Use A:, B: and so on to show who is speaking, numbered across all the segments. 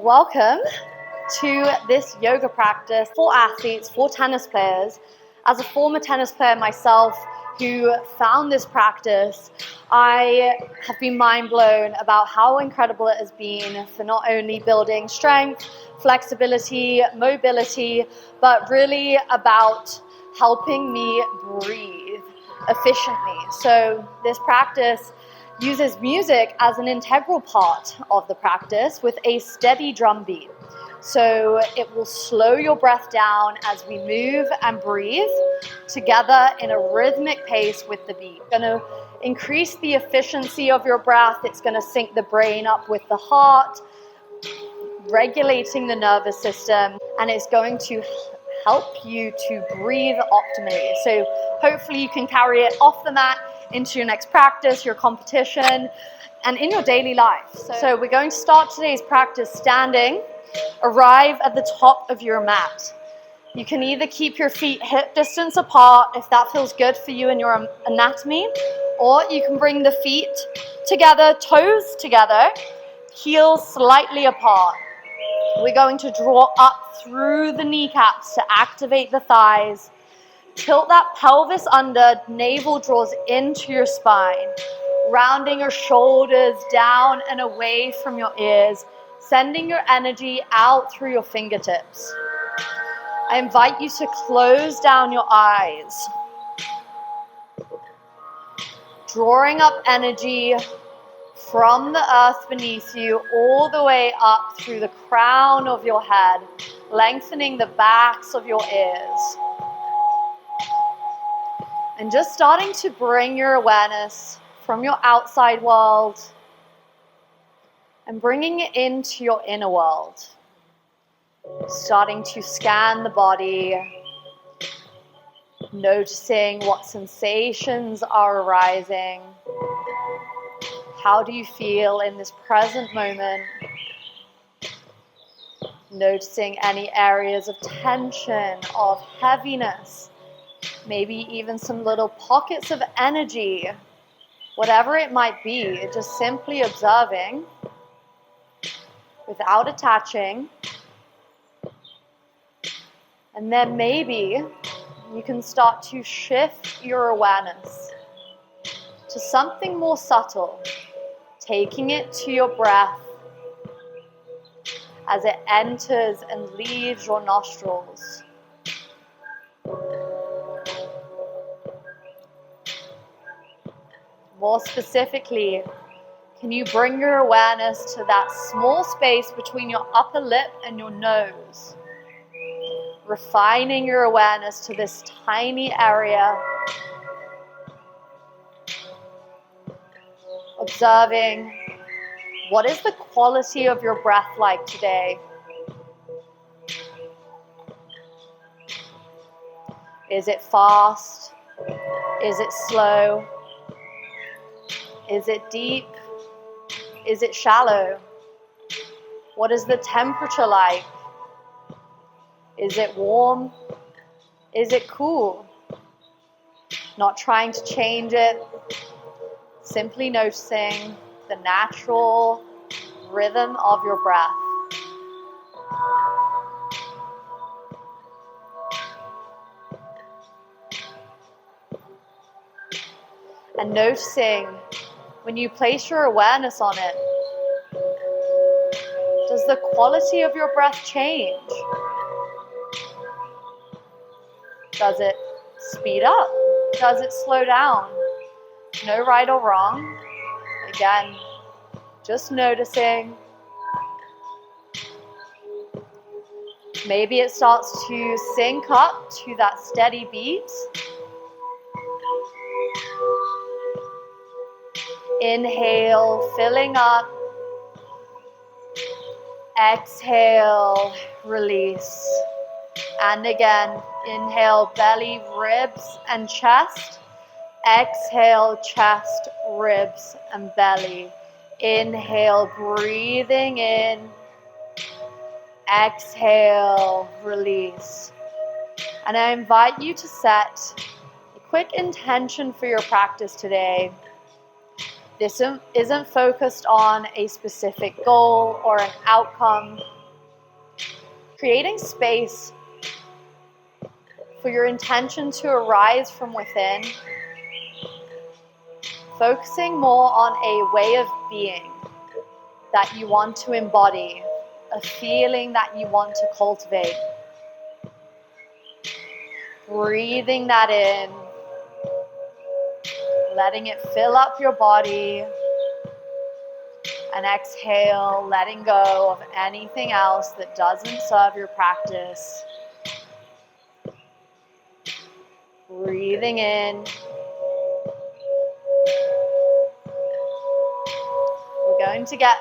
A: Welcome to this yoga practice for athletes, for tennis players. As a former tennis player myself who found this practice, I have been mind blown about how incredible it has been for not only building strength, flexibility, mobility, but really about helping me breathe efficiently. So this practice uses music as an integral part of the practice with a steady drum beat. So it will slow your breath down as we move and breathe together in a rhythmic pace with the beat. It's going to increase the efficiency of your breath. It's going to sync the brain up with the heart, regulating the nervous system, and it's going to help you to breathe optimally. So hopefully you can carry it off the mat into your next practice, your competition, and in your daily life. So we're going to start today's practice standing. Arrive at the top of your mat. You can either keep your feet hip distance apart if that feels good for you and your anatomy, or you can bring the feet together, toes together, heels slightly apart. We're going to draw up through the kneecaps to activate the thighs. Tilt that pelvis under, navel draws into your spine, rounding your shoulders down and away from your ears, sending your energy out through your fingertips. I invite you to close down your eyes, drawing up energy from the earth beneath you all the way up through the crown of your head, lengthening the backs of your ears. And just starting to bring your awareness from your outside world and bringing it into your inner world. Starting to scan the body, noticing what sensations are arising. How do you feel in this present moment? Noticing any areas of tension, of heaviness, maybe even some little pockets of energy, whatever it might be, just simply observing without attaching. And then maybe you can start to shift your awareness to something more subtle, taking it to your breath as it enters and leaves your nostrils. More specifically, can you bring your awareness to that small space between your upper lip and your nose? Refining your awareness to this tiny area. Observing, what is the quality of your breath like today? Is it fast? Is it slow? Is it deep? Is it shallow? What is the temperature like? Is it warm? Is it cool? Not trying to change it, simply noticing the natural rhythm of your breath. And noticing when you place your awareness on it, does the quality of your breath change? Does it speed up? Does it slow down? No right or wrong. Again, just noticing. Maybe it starts to sync up to that steady beat. Inhale, filling up. Exhale, release. And again, inhale, belly, ribs, and chest. Exhale, chest, ribs, and belly. Inhale, breathing in. Exhale, release. And I invite you to set a quick intention for your practice today. This isn't focused on a specific goal or an outcome. Creating space for your intention to arise from within, focusing more on a way of being that you want to embody, a feeling that you want to cultivate. Breathing that in, letting it fill up your body, and exhale, letting go of anything else that doesn't serve your practice. Breathing in. We're going to get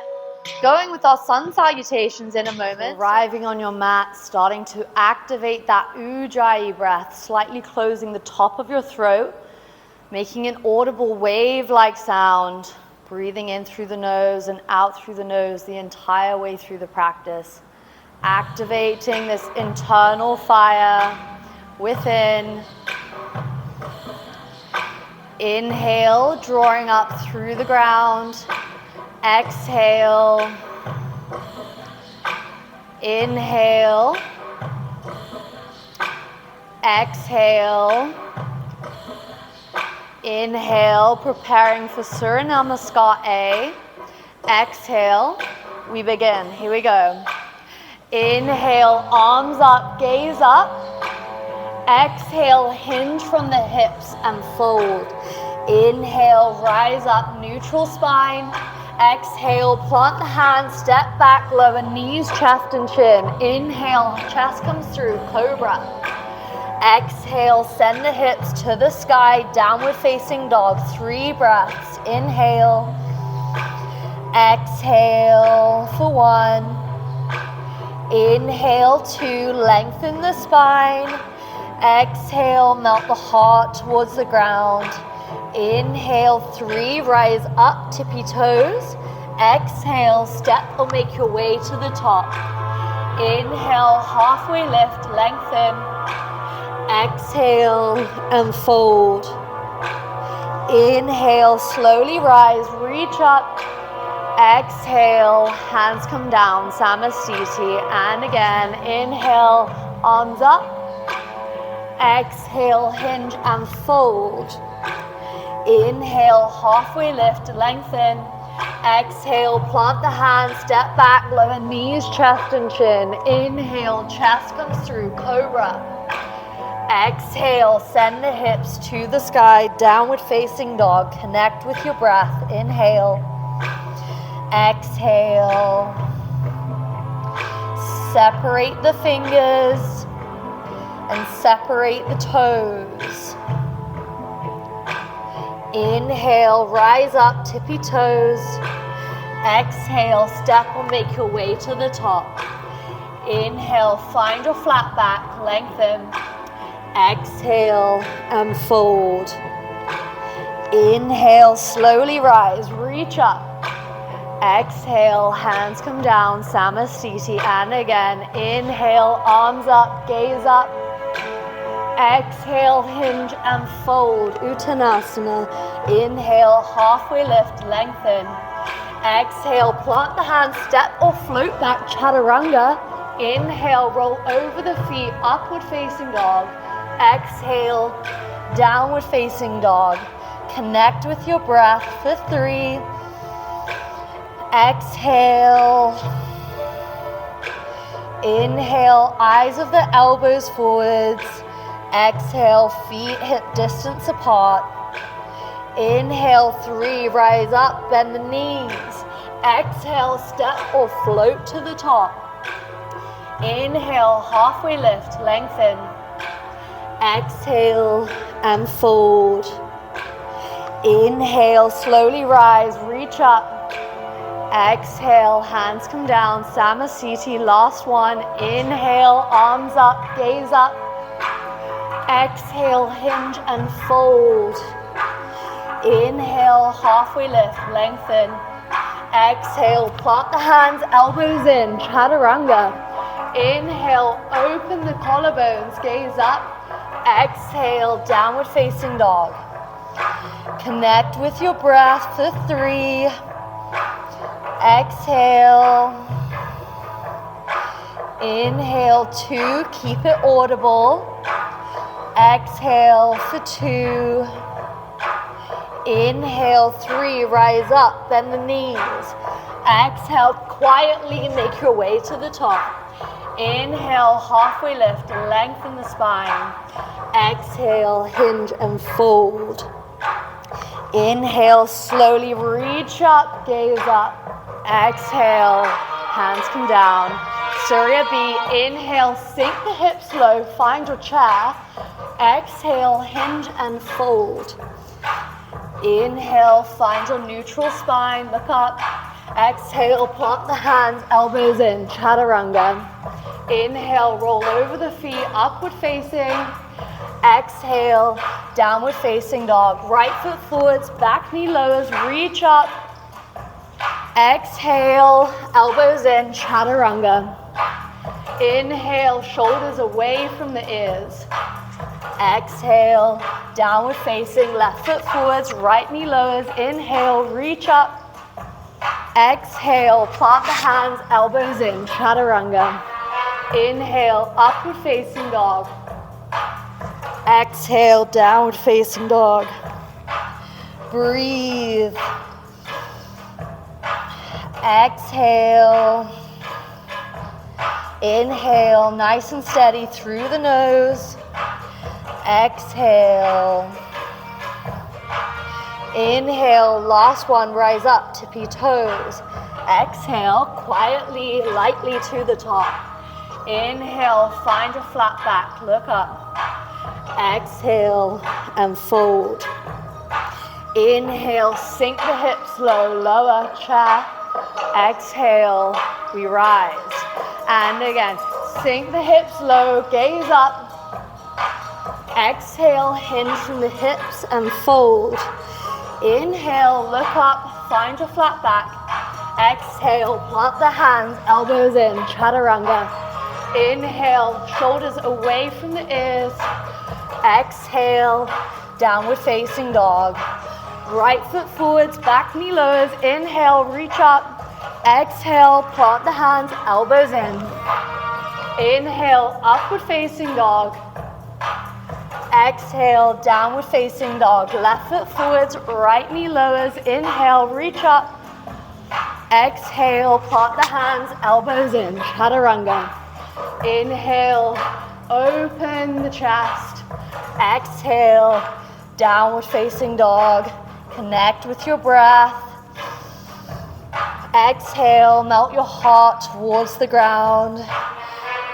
A: going with our sun salutations in a moment. Arriving on your mat, starting to activate that Ujjayi breath, slightly closing the top of your throat, making an audible wave-like sound, breathing in through the nose and out through the nose the entire way through the practice. Activating this internal fire within. Inhale, drawing up through the ground. Exhale. Inhale. Exhale. Inhale, preparing for Surya Namaskar A. Exhale, we begin. Here we go. Inhale, arms up, gaze up. Exhale, hinge from the hips and fold. Inhale, rise up, neutral spine. Exhale, plant the hands, step back, lower knees, chest and chin. Inhale, chest comes through, cobra. Exhale, send the hips to the sky, downward facing dog. 3 breaths. Inhale. Exhale for 1. Inhale 2, lengthen the spine. Exhale, melt the heart towards the ground. Inhale 3, rise up, tippy toes. Exhale, step or make your way to the top. Inhale, halfway lift, lengthen. Exhale and fold. Inhale, slowly rise, reach up. Exhale, hands come down, Samastiti. And again, inhale, arms up. Exhale, hinge and fold. Inhale, halfway lift, lengthen. Exhale, plant the hands, step back, lower knees, chest and chin. Inhale, chest comes through, cobra. Exhale, send the hips to the sky, downward facing dog. Connect with your breath. Inhale. Exhale. Separate the fingers and separate the toes. Inhale, rise up, tippy toes. Exhale, step or make your way to the top. Inhale, find your flat back, lengthen. Exhale and fold. Inhale, slowly rise, reach up. Exhale, hands come down, Samastiti. And again, inhale, arms up, gaze up. Exhale, hinge and fold, Uttanasana. Inhale, halfway lift, lengthen. Exhale, plant the hands, step or float back, Chaturanga. Inhale, roll over the feet, upward facing dog. Exhale, downward facing dog. Connect with your breath for 3. Exhale. Inhale, eyes of the elbows forwards. Exhale, feet hip distance apart. Inhale, 3, rise up, bend the knees. Exhale, step or float to the top. Inhale, halfway lift, lengthen. Exhale and fold. Inhale, slowly rise, reach up. Exhale, hands come down, Samastiti. Last one. Inhale, arms up, gaze up. Exhale, hinge and fold. Inhale, halfway lift, lengthen. Exhale, plant the hands, elbows in, Chaturanga. Inhale, open the collarbones, gaze up. Exhale, downward facing dog. Connect with your breath for 3. Exhale. Inhale 2, keep it audible. Exhale for 2. Inhale 3, rise up, bend the knees. Exhale, quietly make your way to the top. Inhale, halfway lift, lengthen the spine. Exhale, hinge and fold. Inhale, slowly reach up, gaze up. Exhale, hands come down. Surya B, inhale, sink the hips low, find your chair. Exhale, hinge and fold. Inhale, find your neutral spine, look up. Exhale, plant the hands, elbows in, chaturanga. Inhale, roll over the feet, upward facing. Exhale, downward facing dog. Right foot forwards, back knee lowers, reach up. Exhale, elbows in, chaturanga. Inhale, shoulders away from the ears. Exhale, downward facing, left foot forwards, right knee lowers. Inhale, reach up. Exhale, plant the hands, elbows in, chaturanga. Inhale, upward facing dog. Exhale, downward facing dog. Breathe. Exhale. Inhale, nice and steady through the nose. Exhale. Inhale, last one, rise up, tippy toes. Exhale, quietly, lightly to the top. Inhale, find your flat back, look up. Exhale and fold. Inhale, sink the hips low, lower, chair. Exhale, we rise. And again, sink the hips low, gaze up. Exhale, hinge from the hips and fold. Inhale, look up, find your flat back. Exhale, plant the hands, elbows in, chaturanga. Inhale, shoulders away from the ears. Exhale, downward facing dog. Right foot forwards, back knee lowers. Inhale, reach up. Exhale, plant the hands, elbows in. Inhale, upward facing dog. Exhale, downward facing dog. Left foot forwards, right knee lowers. Inhale, reach up. Exhale, plant the hands, elbows in, chaturanga. Inhale, open the chest. Exhale, downward facing dog. Connect with your breath. Exhale, melt your heart towards the ground.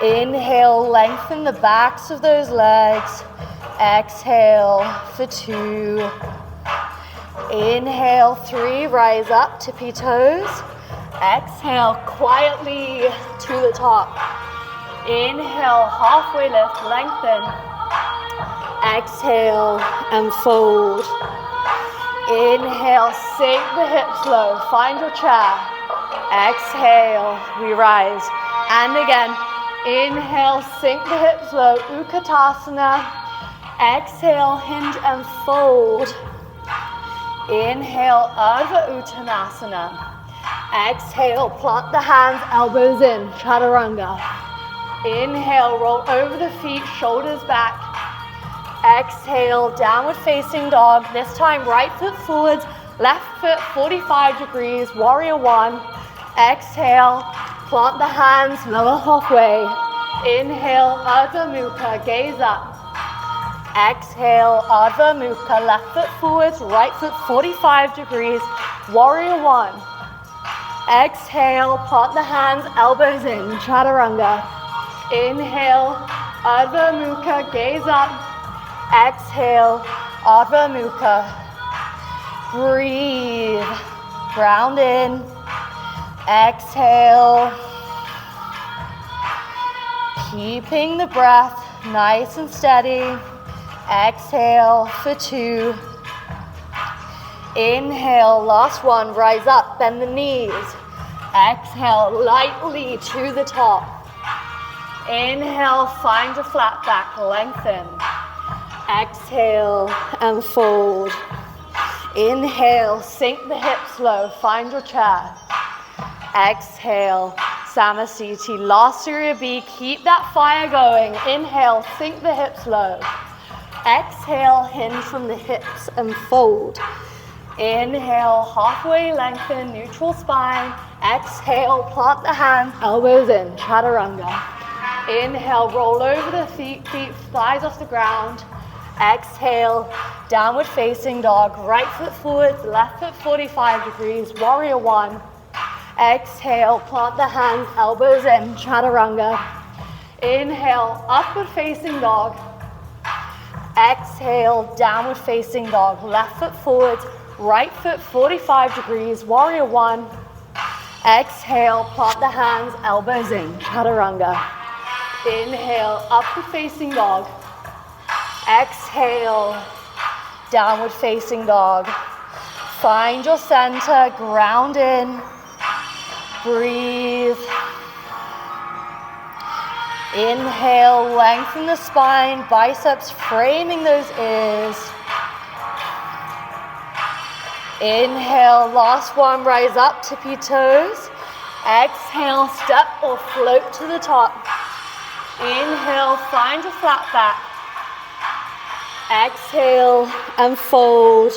A: Inhale, lengthen the backs of those legs. Exhale for 2. Inhale, 3, rise up, tippy toes. Exhale, quietly to the top. Inhale, halfway lift, lengthen. Exhale and fold. Inhale, sink the hips low, find your chair. Exhale, we rise. And again, inhale, sink the hips low, Utkatasana. Exhale, hinge and fold. Inhale, Ardha Uttanasana. Exhale, plant the hands, elbows in, chaturanga. Inhale, roll over the feet, shoulders back. Exhale, downward facing dog. This time, right foot forwards, left foot 45 degrees, warrior 1. Exhale, plant the hands, lower halfway. Inhale, Ardha Mukha, gaze up. Exhale, Ardha Mukha, left foot forwards, right foot 45 degrees, warrior 1. Exhale, plant the hands, elbows in, chaturanga. Inhale, Ardha Mukha, gaze up. Exhale, Ardha Mukha. Breathe, ground in. Exhale. Keeping the breath nice and steady. Exhale for 2. Inhale, last one, rise up, bend the knees. Exhale, lightly to the top. Inhale, find your flat back, lengthen. Exhale and fold. Inhale, sink the hips low, find your chair. Exhale, Samasthiti. Last Surya B, keep that fire going. Inhale, sink the hips low. Exhale, hinge from the hips and fold. Inhale, halfway lengthen, neutral spine. Exhale, plant the hands, elbows in, chaturanga. Inhale, roll over the feet, thighs off the ground. Exhale, downward facing dog. Right foot forwards, left foot 45 degrees, warrior one. Exhale, plant the hands, elbows in, chaturanga. Inhale, upward facing dog. Exhale, downward facing dog. Left foot forwards, right foot 45 degrees, warrior one. Exhale, plant the hands, elbows in, chaturanga. Inhale, upward facing dog. Exhale, downward facing dog. Find your center, ground in, breathe. Inhale, lengthen the spine, biceps framing those ears. Inhale, last one, rise up, tippy toes. Exhale, step or float to the top. Inhale, find your flat back. Exhale and fold.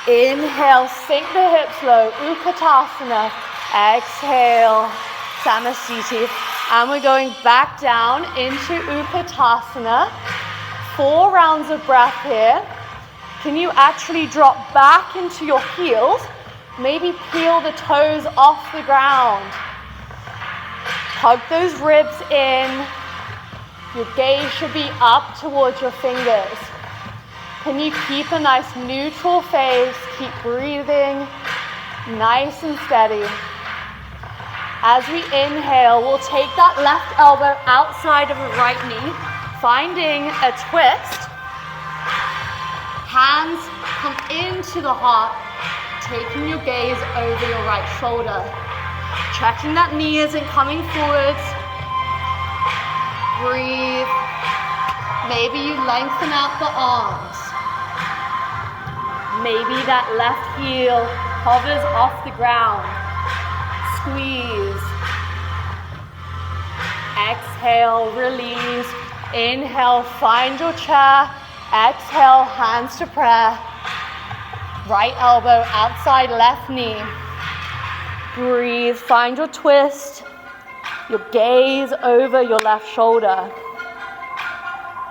A: Inhale, sink the hips low, Utkatasana. Exhale, Samasthiti. And we're going back down into Utkatasana. 4 rounds of breath here. Can you actually drop back into your heels? Maybe peel the toes off the ground. Hug those ribs in. Your gaze should be up towards your fingers. Can you keep a nice neutral face? Keep breathing nice and steady. As we inhale, we'll take that left elbow outside of the right knee, finding a twist. Hands come into the heart, taking your gaze over your right shoulder. Checking that knee isn't coming forwards. Breathe. Maybe you lengthen out the arms. Maybe that left heel hovers off the ground. Squeeze. Exhale, release. Inhale, find your chair. Exhale, hands to prayer. Right elbow outside left knee. Breathe, find your twist. Your gaze over your left shoulder.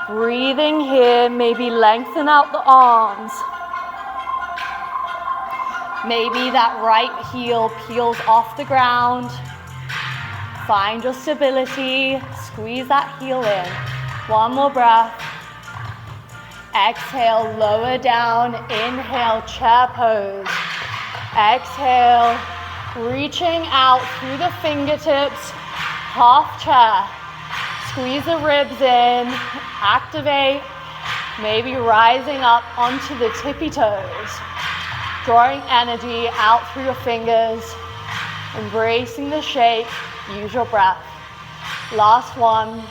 A: Breathing here, maybe lengthen out the arms. Maybe that right heel peels off the ground. Find your stability. Squeeze that heel in. One more breath. Exhale, lower down. Inhale, chair pose. Exhale, reaching out through the fingertips. Half chair. Squeeze the ribs in. Activate. Maybe rising up onto the tippy toes. Drawing energy out through your fingers. Embracing the shape. Use your breath. Last one.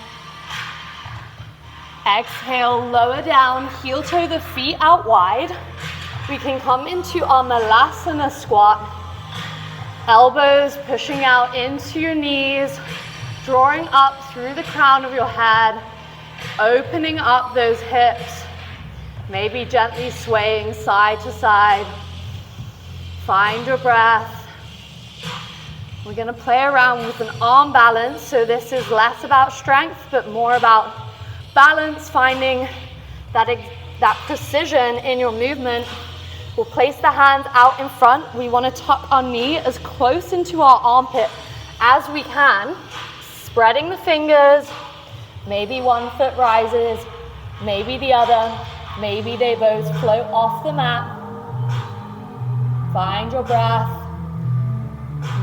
A: Exhale, lower down, heel toe the feet out wide. We can come into our Malasana squat. Elbows pushing out into your knees, drawing up through the crown of your head, opening up those hips, maybe gently swaying side to side. Find your breath. We're going to play around with an arm balance, so this is less about strength, but more about balance, finding that precision in your movement. We'll place the hands out in front. We want to tuck our knee as close into our armpit as we can, spreading the fingers. Maybe one foot rises, maybe the other, maybe they both float off the mat. Find your breath,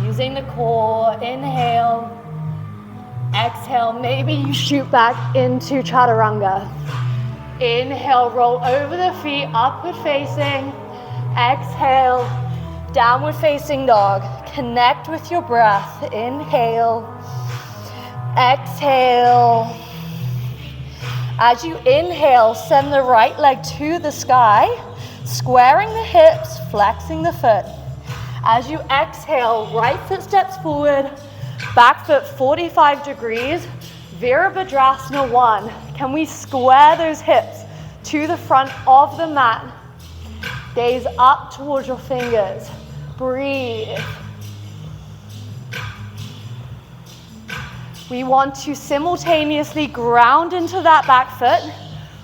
A: using the core. Inhale. Exhale, maybe you shoot back into chaturanga. Inhale, roll over the feet, upward facing. Exhale, downward facing dog. Connect with your breath. Inhale. Exhale. As you inhale, send the right leg to the sky. Squaring the hips, flexing the foot. As you exhale, right foot steps forward, back foot 45 degrees, Virabhadrasana 1. Can we square those hips to the front of the mat? Gaze up towards your fingers. Breathe. We want to simultaneously ground into that back foot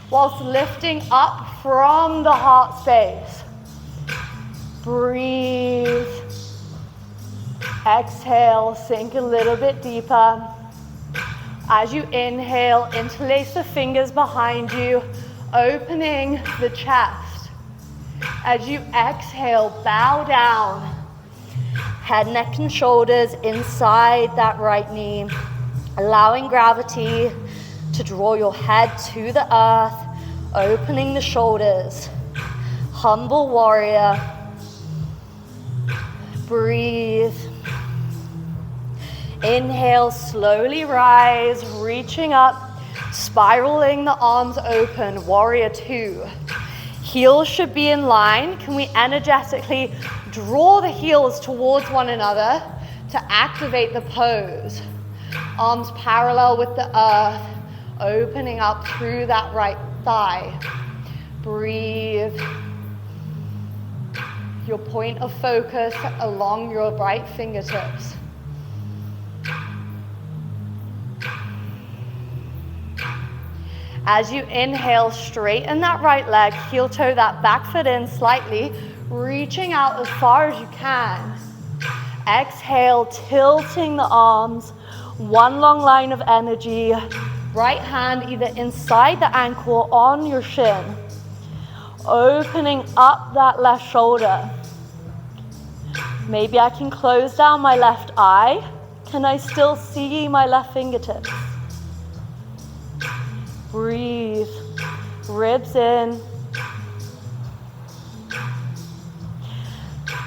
A: whilst lifting up from the heart space. Breathe. Exhale, sink a little bit deeper. As you inhale, interlace the fingers behind you, opening the chest. As you exhale, bow down. Head, neck, and shoulders inside that right knee, allowing gravity to draw your head to the earth, opening the shoulders. Humble warrior. Breathe. Inhale, slowly rise, reaching up, spiraling the arms open, warrior 2. Heels should be in line. Can we energetically draw the heels towards one another to activate the pose? Arms parallel with the earth, opening up through that right thigh. Breathe. Your point of focus along your right fingertips. As you inhale, straighten that right leg, heel toe that back foot in slightly, reaching out as far as you can. Exhale, tilting the arms, one long line of energy. Right hand either inside the ankle or on your shin. Opening up that left shoulder. Maybe I can close down my left eye. Can I still see my left fingertips? Breathe. Ribs in.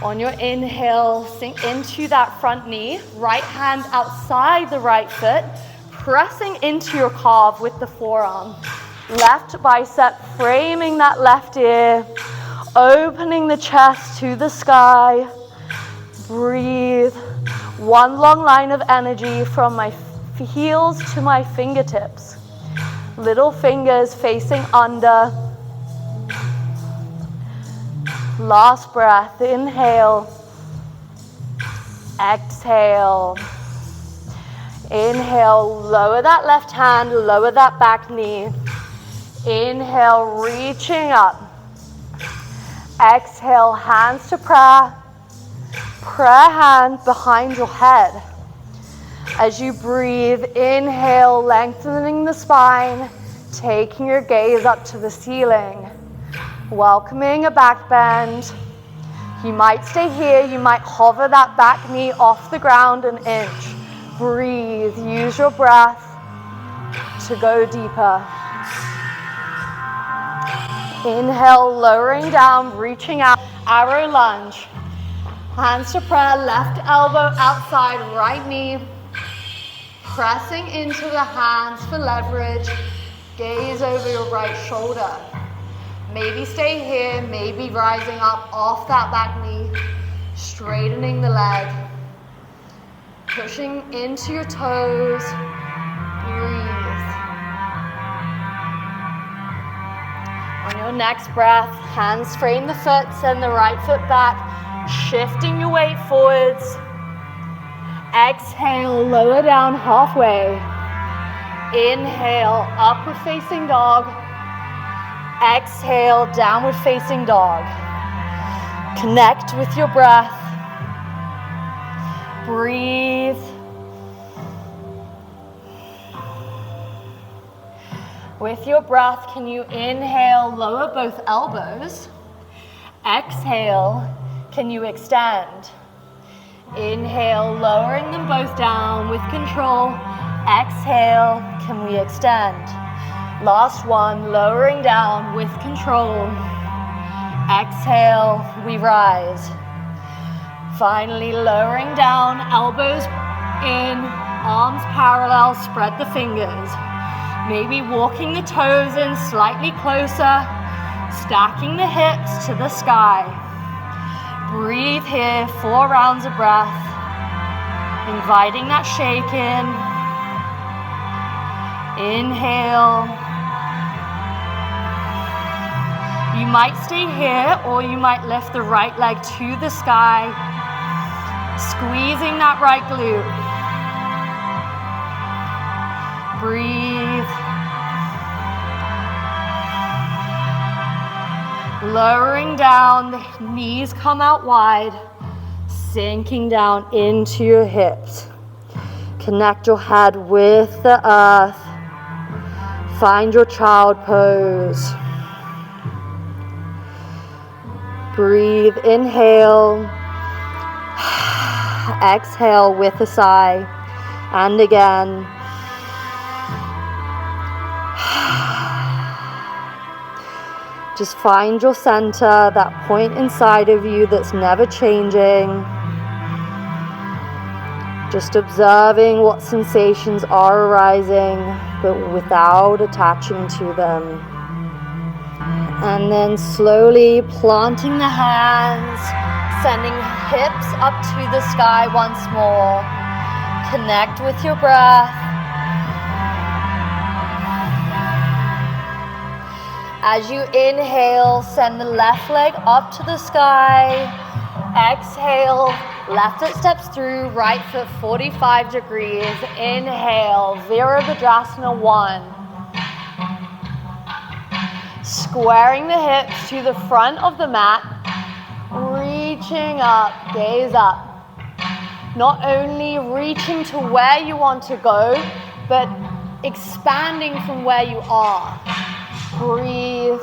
A: On your inhale, sink into that front knee. Right hand outside the right foot, pressing into your calf with the forearm. Left bicep framing that left ear. Opening the chest to the sky. Breathe. One long line of energy from my heels to my fingertips. Little fingers facing under. Last breath. Inhale. Exhale. Inhale. Lower that left hand. Lower that back knee. Inhale. Reaching up. Exhale. Hands to prayer. Prayer hand behind your head. As you breathe, inhale, lengthening the spine, taking your gaze up to the ceiling, welcoming a back bend. You might stay here, you might hover that back knee off the ground an inch. Breathe, use your breath to go deeper. Inhale, lowering down, reaching out, arrow lunge. Hands to prayer, left elbow outside, right knee. Pressing into the hands for leverage. Gaze over your right shoulder. Maybe stay here, maybe rising up off that back knee. Straightening the leg. Pushing into your toes. Breathe. On your next breath, hands frame the foot, send the right foot back, shifting your weight forwards. Exhale, lower down halfway. Inhale, upward facing dog. Exhale, downward facing dog. Connect with your breath. Breathe. With your breath, can you inhale, lower both elbows? Exhale, can you extend? Inhale, lowering them both down with control. Exhale, can we extend? Last one, lowering down with control. Exhale, we rise. Finally, lowering down, elbows in, arms parallel, spread the fingers. Maybe walking the toes in slightly closer, Stacking the hips to the sky. Breathe here, 4 rounds of breath. Inviting that shake in. Inhale. You might stay here or you might lift the right leg to the sky. Squeezing that right glute. Breathe. Lowering down, the knees come out wide, sinking down into your hips. Connect your head with the earth. Find your child pose. Breathe, inhale. Exhale with a sigh. And again. Just find your center, that point inside of you that's never changing. Just observing what sensations are arising, but without attaching to them. And then slowly planting the hands, sending hips up to the sky once more. Connect with your breath. As you inhale, send the left leg up to the sky. Exhale, left foot steps through, right foot 45 degrees. Inhale, Virabhadrasana 1. Squaring the hips to the front of the mat. Reaching up, gaze up. Not only reaching to where you want to go, but expanding from where you are. Breathe.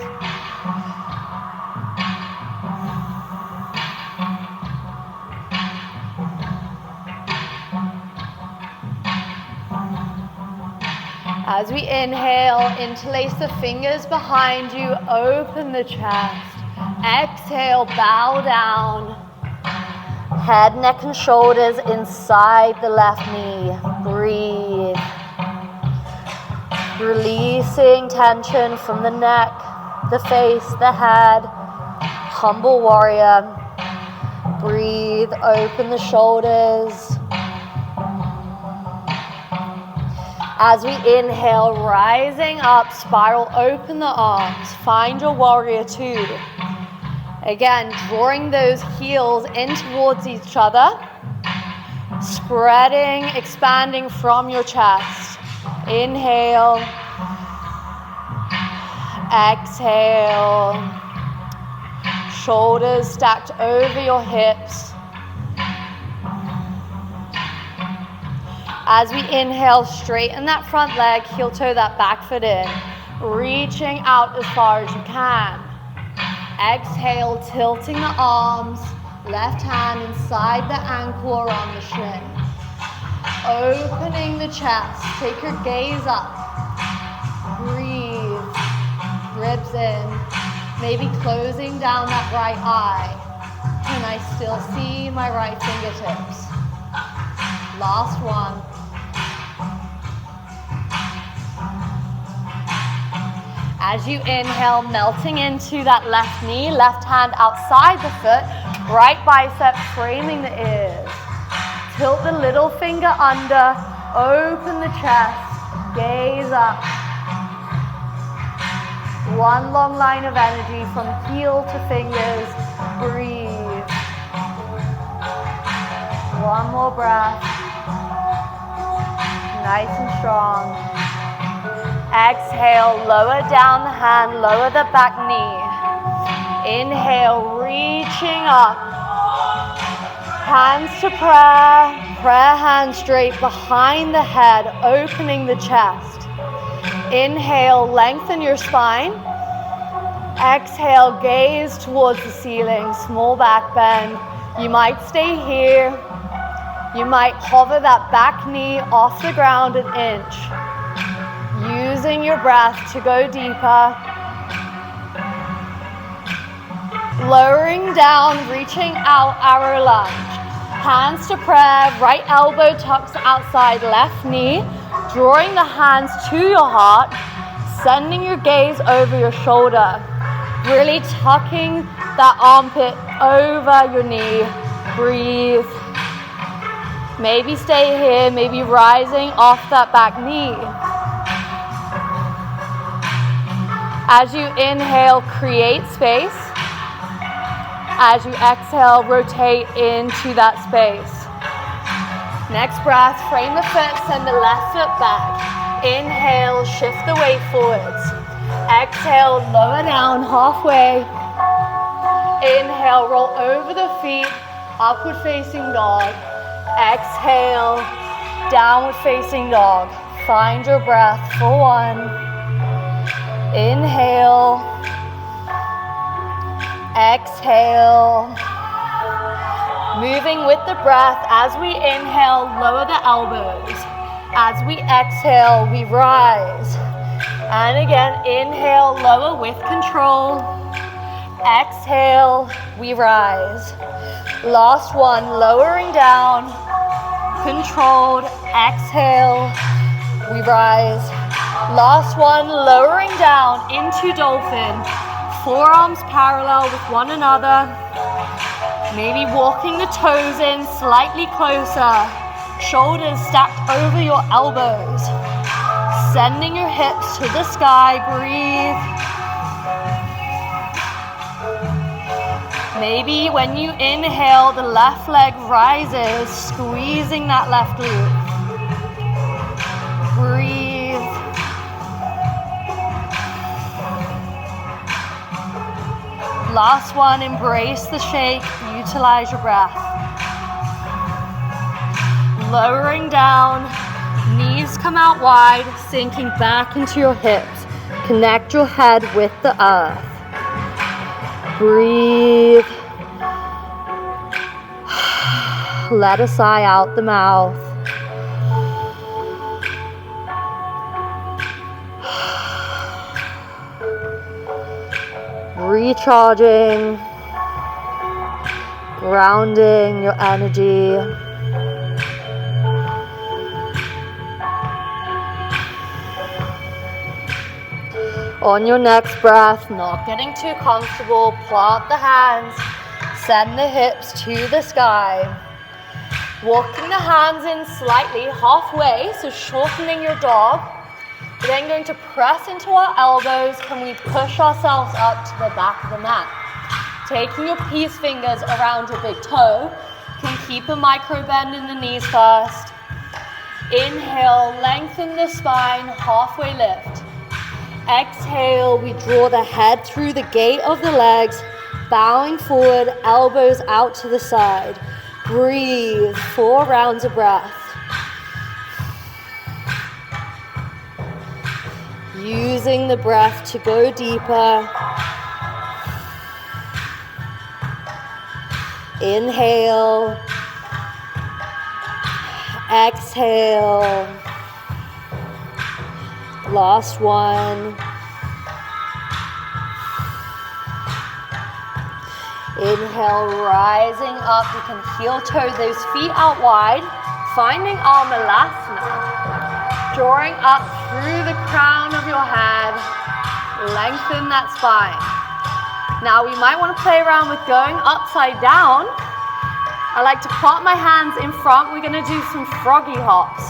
A: As we inhale, interlace the fingers behind you, open the chest. Exhale, bow down. Head, neck, and shoulders inside the left knee. Breathe. Releasing tension from the neck, the face, the head. Humble warrior. Breathe, open the shoulders. As we inhale, rising up, spiral open the arms. Find your warrior 2. Again, drawing those heels in towards each other. Spreading, expanding from your chest. Inhale. Exhale. Shoulders stacked over your hips. As we inhale, straighten that front leg, heel toe that back foot in. Reaching out as far as you can. Exhale, tilting the arms, left hand inside the ankle or on the shin. Opening the chest, take your gaze up. Breathe, ribs in. Maybe closing down that right eye. Can I still see my right fingertips? Last one. As you inhale, melting into that left knee, left hand outside the foot, right bicep framing the ears. Tilt the little finger under, open the chest, gaze up. One long line of energy from heel to fingers, breathe. One more breath, nice and strong. Exhale, lower down the hand, lower the back knee. Inhale, reaching up. Hands to prayer, prayer hands straight behind the head, opening the chest. Inhale, lengthen your spine. Exhale, gaze towards the ceiling, small back bend. You might stay here. You might hover that back knee off the ground an inch. Using your breath to go deeper. Lowering down, reaching out, arrow lunge. Hands to prayer, right elbow tucks outside left knee. Drawing the hands to your heart, sending your gaze over your shoulder. Really tucking that armpit over your knee. Breathe. Maybe stay here, maybe rising off that back knee. As you inhale, create space. As you exhale, rotate into that space. Next breath, frame the foot, send the left foot back. Inhale, shift the weight forwards. Exhale, lower down halfway. Inhale, roll over the feet, upward facing dog. Exhale, downward facing dog. Find your breath for one. Inhale. Exhale. Moving with the breath. As we inhale, lower the elbows. As we exhale, we rise. And again, inhale, lower with control. Exhale, we rise. Last one, lowering down. Controlled. Exhale, we rise. Last one, lowering down into dolphin. Forearms parallel with one another. Maybe walking the toes in slightly closer. Shoulders stacked over your elbows. Sending your hips to the sky. Breathe. Maybe when you inhale, the left leg rises, squeezing that left glute. Breathe. Last one, embrace the shake, utilize your breath. Lowering down, knees come out wide, sinking back into your hips. Connect your head with the earth. Breathe. Let a sigh out the mouth. Recharging, grounding your energy. On your next breath, not getting too comfortable, plant the hands, send the hips to the sky. Walking the hands in slightly, halfway, so shortening your dog. We're then going to press into our elbows. Can we push ourselves up to the back of the mat? Taking your peace fingers around your big toe. Can keep a micro bend in the knees first. Inhale, lengthen the spine, halfway lift. Exhale, we draw the head through the gate of the legs, bowing forward, elbows out to the side. Breathe, 4 rounds of breath. Using the breath to go deeper. Inhale. Exhale. Last one. Inhale, rising up. You can heel toe those feet out wide, finding our Malasana. Drawing up through the crown of your head, lengthen that spine. Now we might want to play around with going upside down. I like to plant my hands in front. We're going to do some froggy hops.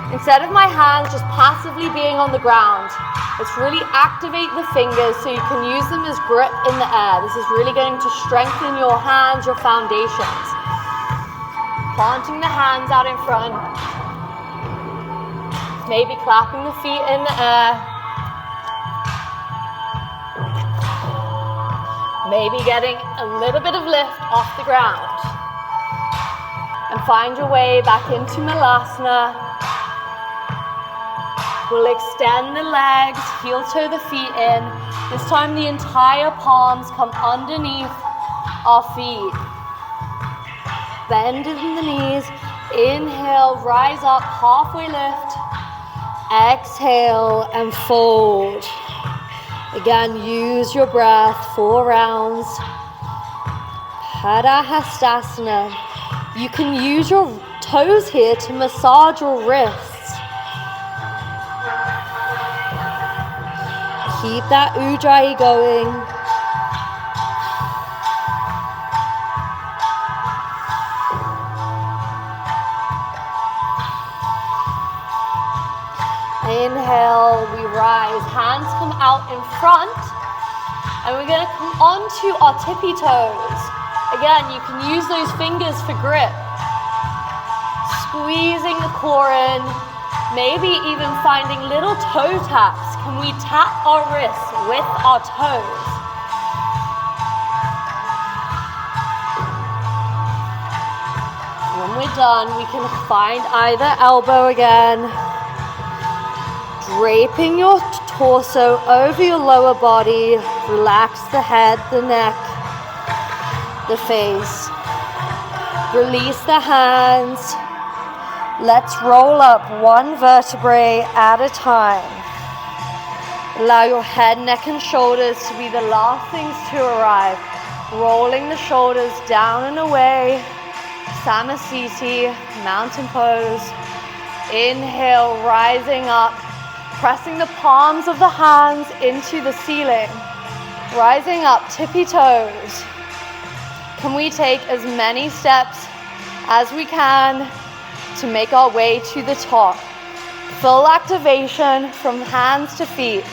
A: Instead of my hands just passively being on the ground, let's really activate the fingers so you can use them as grip in the air. This is really going to strengthen your hands, your foundations. Planting the hands out in front. Maybe clapping the feet in the air. Maybe getting a little bit of lift off the ground. And find your way back into Malasana. We'll extend the legs, heel toe the feet in. This time the entire palms come underneath our feet. Bend in the knees. Inhale, rise up, halfway lift. Exhale and fold. Again, use your breath, 4 rounds. Padahastasana. You can use your toes here to massage your wrists. Keep that ujjayi going. Inhale, we rise. Hands come out in front. And we're going to come onto our tippy toes. Again, you can use those fingers for grip. Squeezing the core in. Maybe even finding little toe taps. Can we tap our wrists with our toes? When we're done, we can find either elbow again. Draping your torso over your lower body. Relax the head, the neck, the face. Release the hands. Let's roll up one vertebrae at a time. Allow your head, neck, and shoulders to be the last things to arrive. Rolling the shoulders down and away. Samasthiti, mountain pose. Inhale, rising up. Pressing the palms of the hands into the ceiling. Rising up, tippy toes. Can we take as many steps as we can to make our way to the top? Full activation from hands to feet.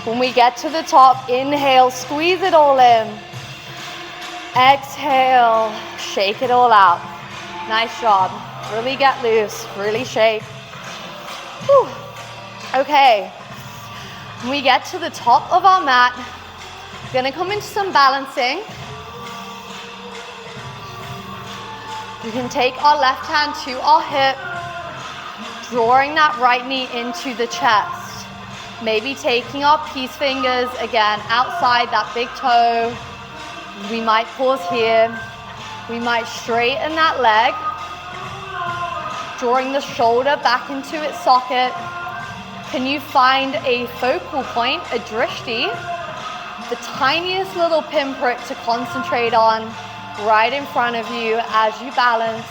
A: When we get to the top, inhale, squeeze it all in. Exhale, shake it all out. Nice job. Really get loose, really shake. Whew. Okay, when we get to the top of our mat, we're gonna come into some balancing. We can take our left hand to our hip, drawing that right knee into the chest. Maybe taking our peace fingers, again, outside that big toe. We might pause here. We might straighten that leg, drawing the shoulder back into its socket. Can you find a focal point, a drishti, the tiniest little pinprick to concentrate on right in front of you as you balance,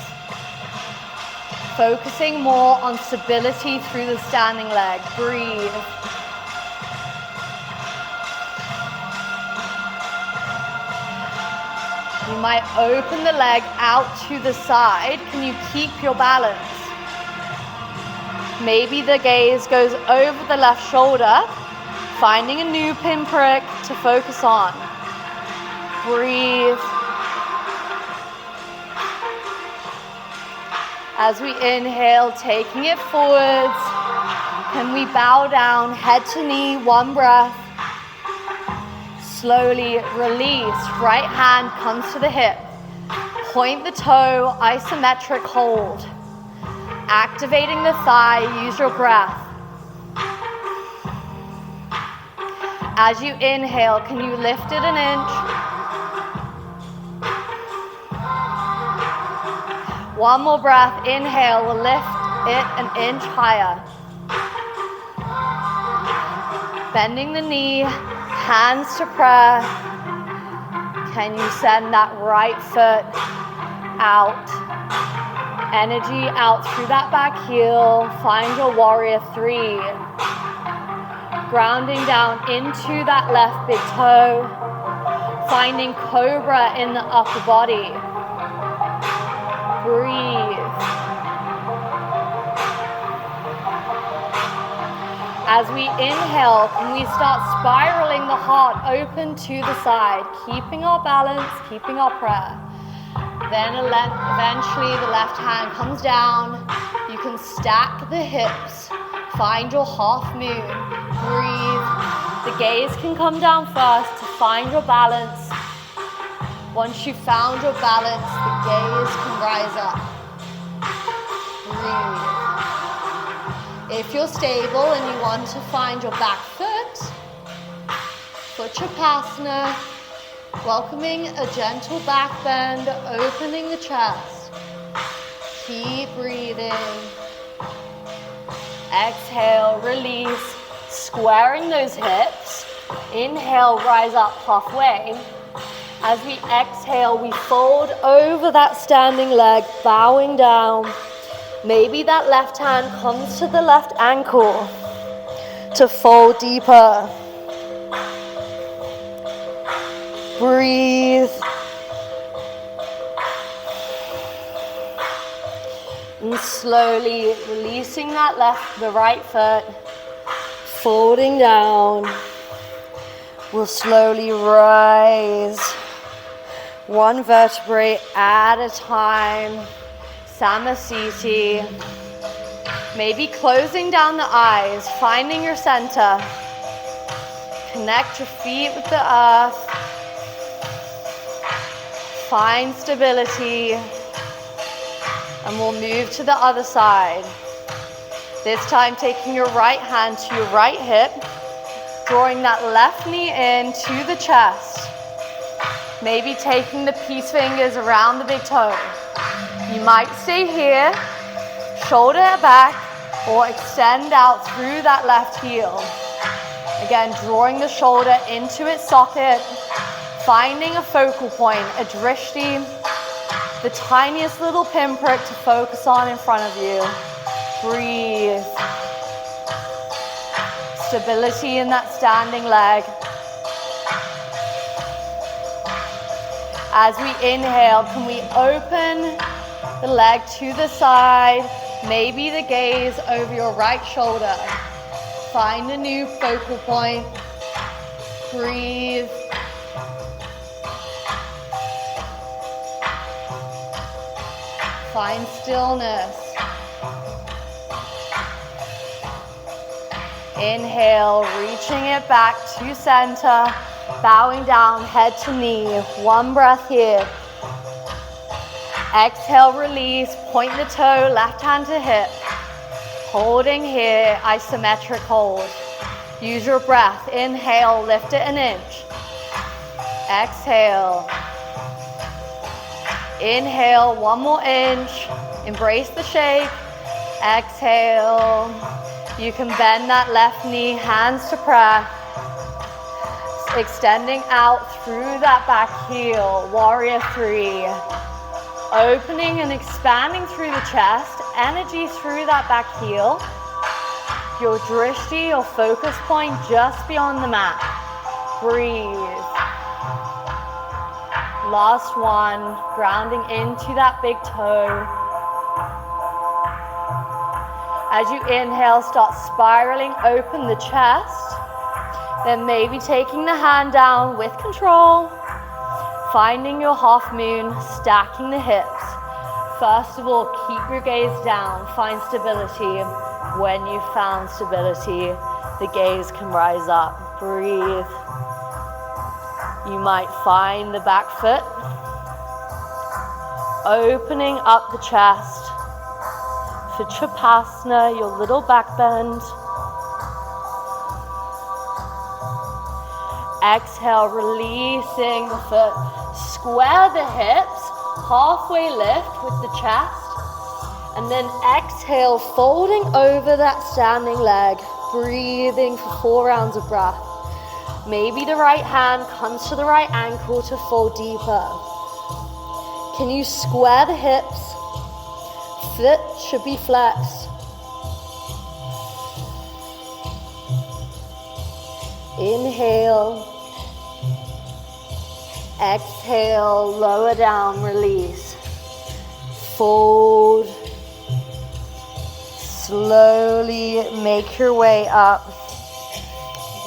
A: focusing more on stability through the standing leg. Breathe. You might open the leg out to the side. Can you keep your balance? Maybe the gaze goes over the left shoulder, finding a new pinprick to focus on. Breathe. As we inhale, taking it forwards, can we bow down, head to knee, one breath. Slowly release, right hand comes to the hip. Point the toe, isometric hold. Activating the thigh, use your breath. As you inhale, can you lift it an inch? One more breath, inhale, we'll lift it an inch higher. Bending the knee, hands to prayer. Can you send that right foot out? Energy out through that back heel. Find your warrior three. Grounding down into that left big toe. Finding cobra in the upper body. Breathe. As we inhale, can we start spiraling the heart open to the side, keeping our balance, keeping our prayer. Then eventually the left hand comes down. You can stack the hips. Find your half moon. Breathe. The gaze can come down first to find your balance. Once you've found your balance, the gaze can rise up. Breathe. If you're stable and you want to find your back foot, Uttanasana. Welcoming a gentle back bend, opening the chest. Keep breathing. Exhale, release, squaring those hips. Inhale, rise up halfway. As we exhale, we fold over that standing leg, bowing down. Maybe that left hand comes to the left ankle to fold deeper. Breathe. And
B: slowly releasing the right foot, folding down. We'll slowly rise, one vertebrae at a time, Samasthiti. Maybe closing down the eyes, finding your center. Connect your feet with the earth. Find stability. And we'll move to the other side. This time taking your right hand to your right hip, drawing that left knee in to the chest. Maybe taking the peace fingers around the big toe. You might stay here, shoulder back, or extend out through that left heel. Again, drawing the shoulder into its socket, finding a focal point, a drishti, the tiniest little pinprick to focus on in front of you. Breathe. Stability in that standing leg. As we inhale, can we open the leg to the side? Maybe the gaze over your right shoulder. Find a new focal point. Breathe. Find stillness. Inhale, reaching it back to center, bowing down head to knee. One breath here. Exhale, release, point the toe, left hand to hip. Holding here, isometric hold. Use your breath. Inhale, lift it an inch. Exhale. Inhale, one more inch. Embrace the shake. Exhale. You can bend that left knee, hands to prayer. Extending out through that back heel, warrior three. Opening and expanding through the chest, energy through that back heel. Your drishti, your focus point just beyond the mat. Breathe. Last one, grounding into that big toe. As you inhale, start spiraling open the chest. Then maybe taking the hand down with control. Finding your half moon, stacking the hips. First of all, keep your gaze down. Find stability. When you've found stability, the gaze can rise up. Breathe. You might find the back foot. Opening up the chest. For Trikonasana, your little back bend. Exhale, releasing the foot. Square the hips, halfway lift with the chest. And then exhale, folding over that standing leg. Breathing for 4 rounds of breath. Maybe the right hand comes to the right ankle to fold deeper. Can you square the hips? Foot should be flexed. Inhale. Exhale, lower down, release. Fold. Slowly make your way up.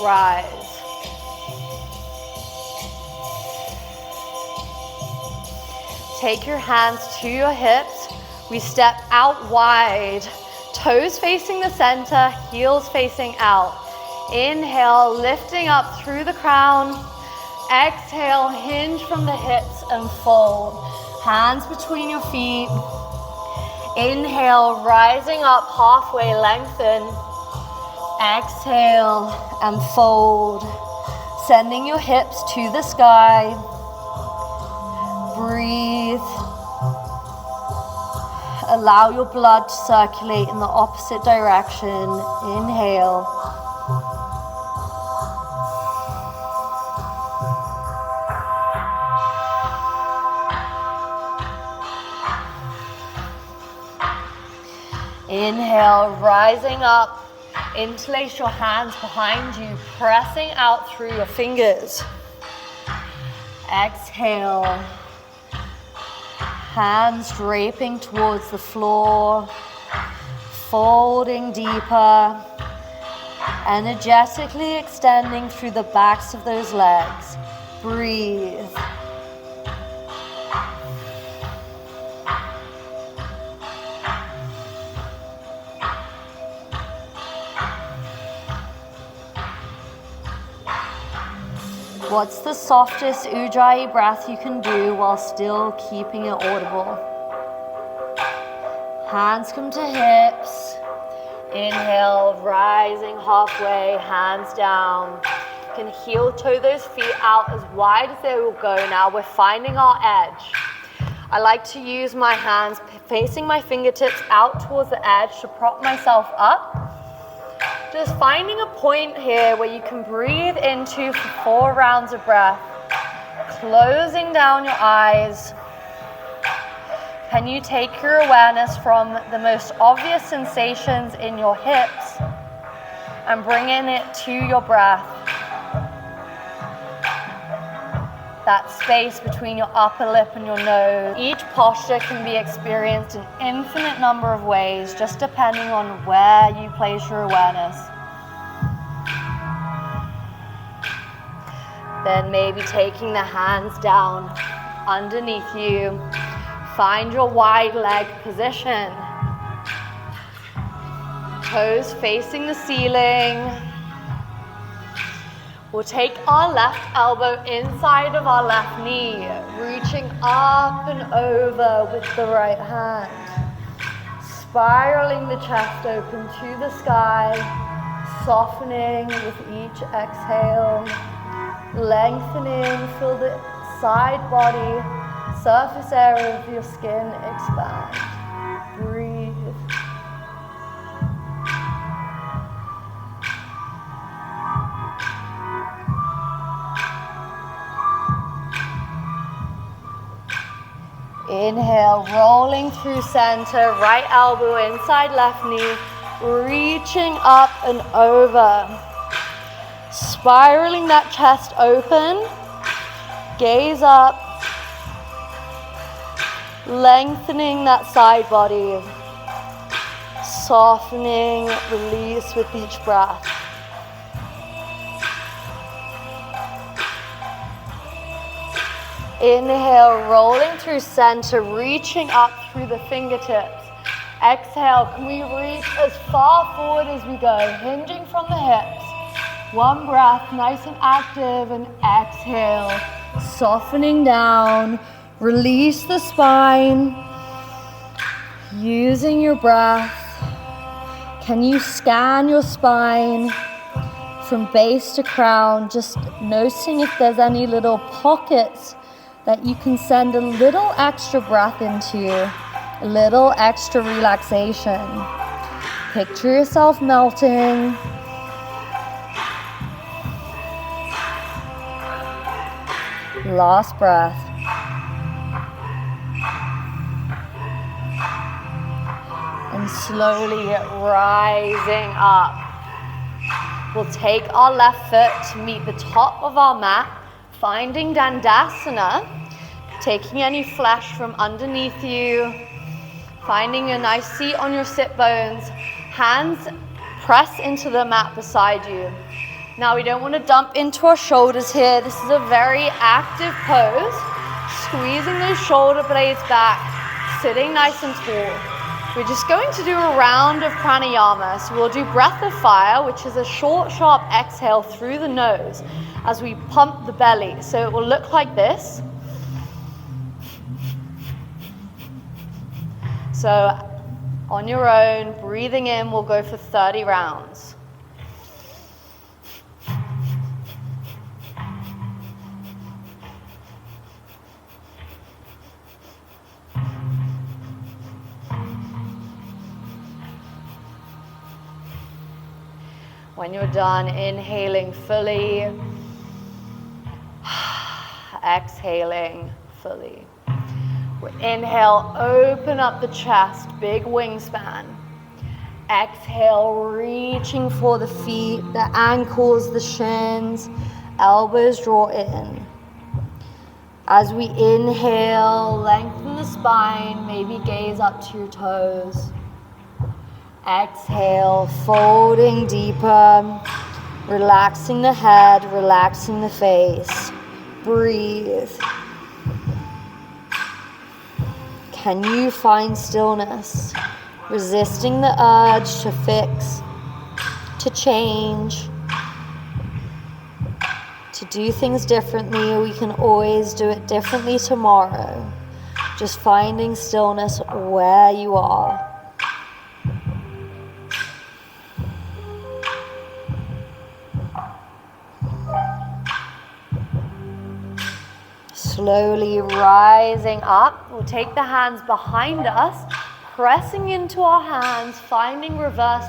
B: Rise. Take your hands to your hips. We step out wide, toes facing the center, heels facing out. Inhale, lifting up through the crown. Exhale, hinge from the hips and fold. Hands between your feet. Inhale, rising up halfway, lengthen. Exhale and fold. Sending your hips to the sky. Breathe. Allow your blood to circulate in the opposite direction. Inhale. Inhale, rising up. Interlace your hands behind you, pressing out through your fingers. Exhale. Hands draping towards the floor, folding deeper, energetically extending through the backs of those legs. Breathe. What's the softest Ujjayi breath you can do while still keeping it audible? Hands come to hips. Inhale, rising halfway, hands down. You can heel toe those feet out as wide as they will go now. We're finding our edge. I like to use my hands facing my fingertips out towards the edge to prop myself up. Just finding a point here where you can breathe into for 4 rounds of breath. Closing down your eyes. Can you take your awareness from the most obvious sensations in your hips and bringing it to your breath? That space between your upper lip and your nose. Each posture can be experienced in infinite number of ways, just depending on where you place your awareness. Then maybe taking the hands down underneath you. Find your wide leg position. Toes facing the ceiling. We'll take our left elbow inside of our left knee, reaching up and over with the right hand. Spiraling the chest open to the sky, softening with each exhale. Lengthening, feel the side body, surface area of your skin expand. Breathe. Inhale, rolling through center, right elbow inside left knee, reaching up and over. Spiraling that chest open, gaze up, lengthening that side body, softening, release with each breath. Inhale, rolling through center, reaching up through the fingertips. Exhale, can we reach as far forward as we go, hinging from the hips. One breath, nice and active, and exhale, softening down. Release the spine, using your breath. Can you scan your spine from base to crown, just noticing if there's any little pockets that you can send a little extra breath into, a little extra relaxation. Picture yourself melting. Last breath. And slowly rising up. We'll take our left foot to meet the top of our mat, finding Dandasana, taking any flesh from underneath you, finding a nice seat on your sit bones, hands press into the mat beside you. Now we don't want to dump into our shoulders here. This is a very active pose, squeezing those shoulder blades back, sitting nice and tall. We're just going to do a round of pranayama. So we'll do breath of fire, which is a short, sharp exhale through the nose as we pump the belly. So it will look like this. So on your own, breathing in, we'll go for 30 rounds. When you're done inhaling fully, exhaling fully. Inhale, open up the chest, big wingspan. Exhale, reaching for the feet, the ankles, the shins, elbows draw in. As we inhale, lengthen the spine, maybe gaze up to your toes. Exhale, folding deeper, relaxing the head, relaxing the face. Breathe. Can you find stillness? Resisting the urge to fix, to change, to do things differently. We can always do it differently tomorrow. Just finding stillness where you are. Slowly rising up, we'll take the hands behind us, pressing into our hands, finding reverse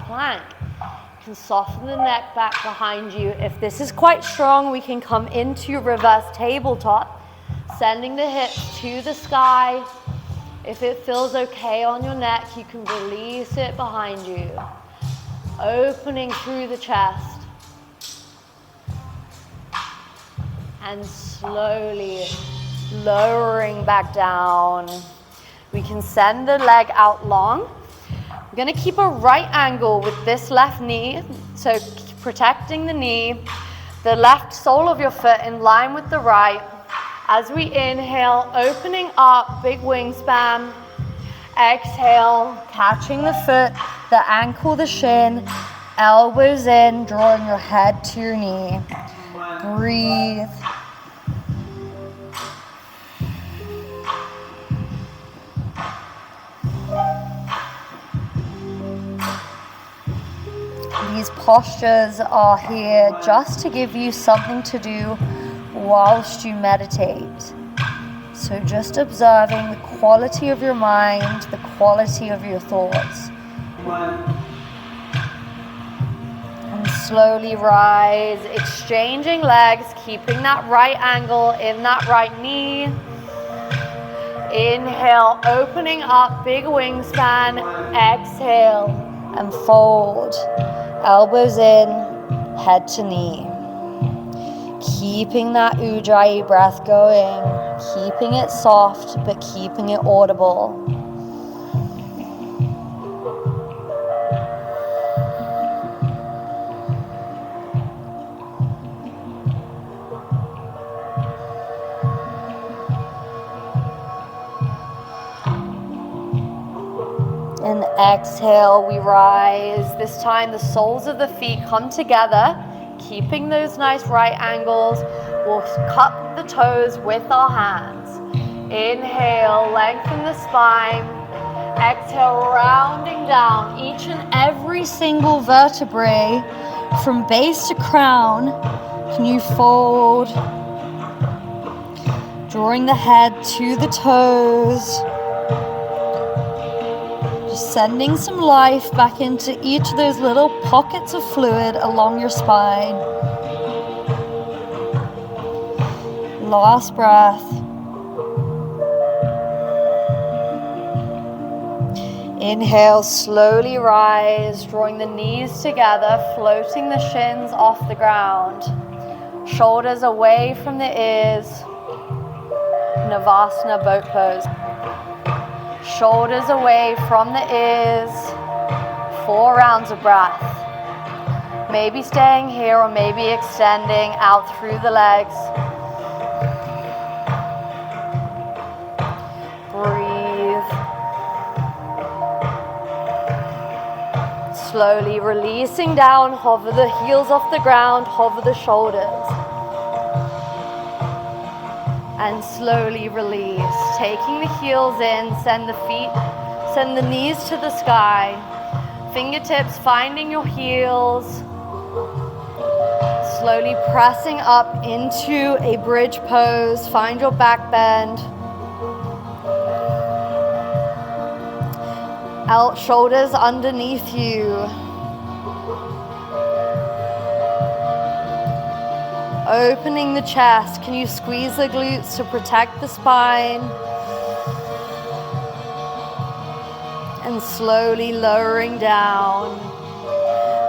B: plank. You can soften the neck back behind you. If this is quite strong, we can come into reverse tabletop, sending the hips to the sky. If it feels okay on your neck, you can release it behind you, opening through the chest. And slowly lowering back down. We can send the leg out long. We're going to keep a right angle with this left knee, so protecting the knee, the left sole of your foot in line with the right. As we inhale, opening up, big wingspan. Exhale, catching the foot, the ankle, the shin, elbows in, drawing your head to your knee. Breathe. These postures are here just to give you something to do whilst you meditate. So just observing the quality of your mind, the quality of your thoughts. And slowly rise, exchanging legs, keeping that right angle in that right knee. Inhale, opening up, big wingspan. Exhale and fold. Elbows in, head to knee. Keeping that Ujjayi breath going, keeping it soft but keeping it audible. And exhale, we rise. This time the soles of the feet come together, keeping those nice right angles. We'll cup the toes with our hands. Inhale, lengthen the spine. Exhale, rounding down each and every single vertebrae from base to crown. Can you fold? Drawing the head to the toes. Sending some life back into each of those little pockets of fluid along your spine. Last breath. Inhale, slowly rise, drawing the knees together, floating the shins off the ground. Shoulders away from the ears. Navasana boat pose. Shoulders away from the ears. 4 rounds of breath. Maybe staying here or maybe extending out through the legs. Breathe. Slowly releasing down, hover the heels off the ground, hover the shoulders. And slowly release, taking the heels in, send the knees to the sky. Fingertips finding your heels. Slowly pressing up into a bridge pose, find your back bend. Out, shoulders underneath you. Opening the chest. Can you squeeze the glutes to protect the spine? And slowly lowering down.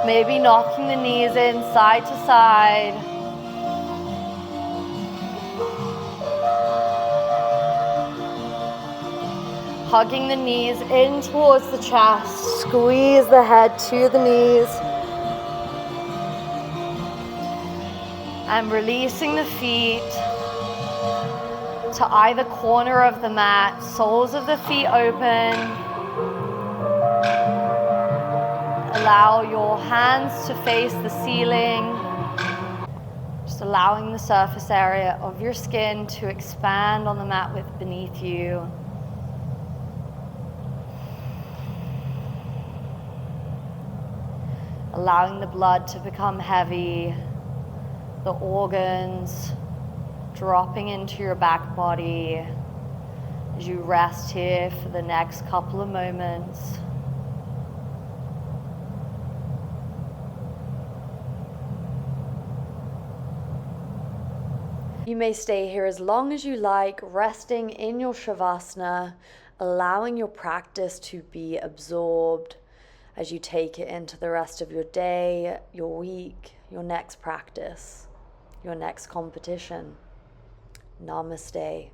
B: Maybe knocking the knees in side to side. Hugging the knees in towards the chest. Squeeze the head to the knees. And releasing the feet to either corner of the mat. Soles of the feet open. Allow your hands to face the ceiling. Just allowing the surface area of your skin to expand on the mat beneath you. Allowing the blood to become heavy, the organs dropping into your back body as you rest here for the next couple of moments. You may stay here as long as you like, resting in your Shavasana, allowing your practice to be absorbed as you take it into the rest of your day, your week, your next practice, your next competition. Namaste.